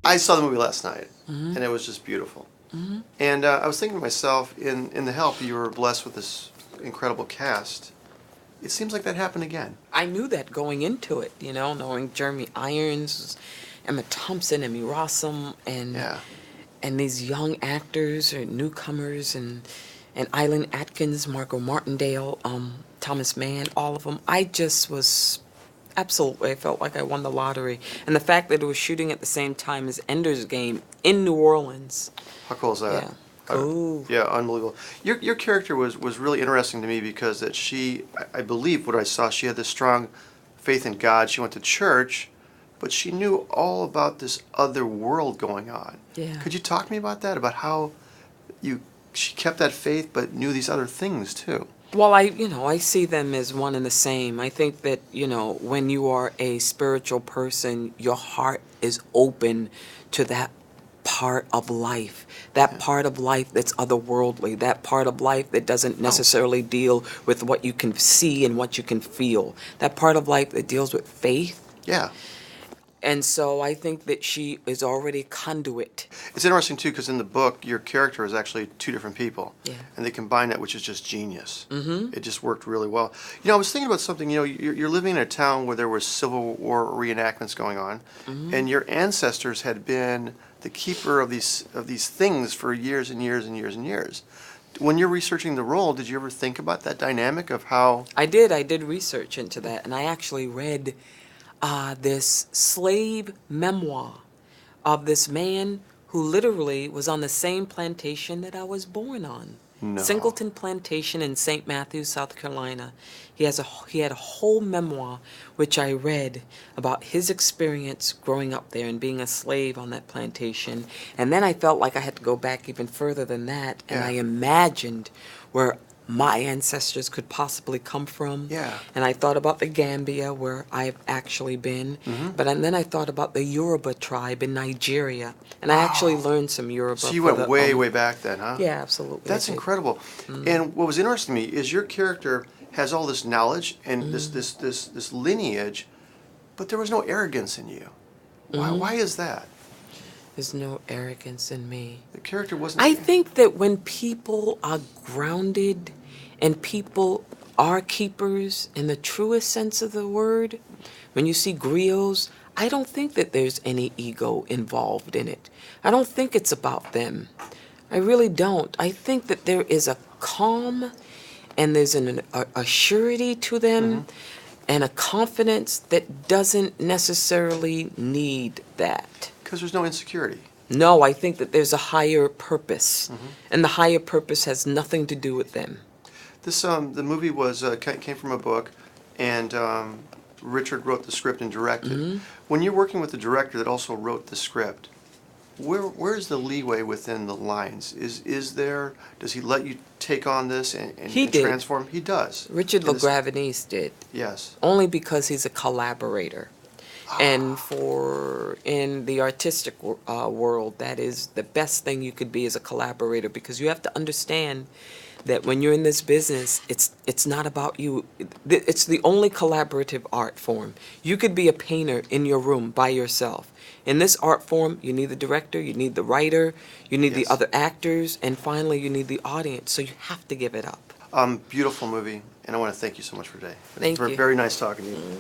I saw the movie last night, and it was just beautiful. And I was thinking to myself, in The Help, you were blessed with this incredible cast. It seems like that happened again. I knew that going into it, knowing Jeremy Irons, Emma Thompson, Emmy Rossum, Yeah. and these young actors or newcomers, and Eileen Atkins, Margot Martindale, Thomas Mann, all of them. I just was absolutely, I felt like I won the lottery. And the fact that it was shooting at the same time as Ender's Game in New Orleans. How cool is that? Yeah. Cool. Yeah, unbelievable. Your character was really interesting to me because that I believe what I saw, she had this strong faith in God. She went to church, but she knew all about this other world going on. Yeah. Could you talk to me about that? About how she kept that faith but knew these other things too? Well, I see them as one and the same. I think that, when you are a spiritual person, your heart is open to that part of life, that part of life that's otherworldly, that part of life that doesn't necessarily deal with what you can see and what you can feel, that part of life that deals with faith. Yeah. And so I think that she is already conduit. It's interesting too because in the book your character is actually two different people. Yeah. And they combine that, which is just genius. It just worked really well. I was thinking about something. You're living in a town where there was Civil War reenactments going on, and your ancestors had been the keeper of these things for years and years and years and years. When you're researching the role, did you ever think about that dynamic of how? I did research into that, and I actually read this slave memoir of this man who literally was on the same plantation that I was born on. No. Singleton Plantation in St. Matthews, South Carolina. He had a whole memoir which I read about his experience growing up there and being a slave on that plantation. And then I felt like I had to go back even further than that, and I imagined where my ancestors could possibly come from. Yeah. And I thought about the Gambia, where I've actually been. And then I thought about the Yoruba tribe in Nigeria. And I actually learned some Yoruba. So you went way back then, huh? Yeah, absolutely. That's incredible. And what was interesting to me is your character has all this knowledge and this lineage, but there was no arrogance in you. Why is that? There's no arrogance in me. The character wasn't. I think that when people are grounded and people are keepers in the truest sense of the word, when you see griots, I don't think that there's any ego involved in it. I don't think it's about them. I really don't. I think that there is a calm and there's a surety to them and a confidence that doesn't necessarily need that. Because there's no insecurity. No, I think that there's a higher purpose, and the higher purpose has nothing to do with them. This the movie was came from a book, and Richard wrote the script and directed. When you're working with the director that also wrote the script, where's the leeway within the lines? Does he let you take on this and transform? He does. Richard LaGravenese did. Yes. Only because he's a collaborator. And in the artistic world, that is the best thing you could be as a collaborator, because you have to understand that when you're in this business, it's not about you. It's the only collaborative art form. You could be a painter in your room by yourself. In this art form, you need the director, you need the writer, you need the other actors, and finally you need the audience. So you have to give it up. Beautiful movie, and I want to thank you so much for today. Thank you. Very nice talking to you.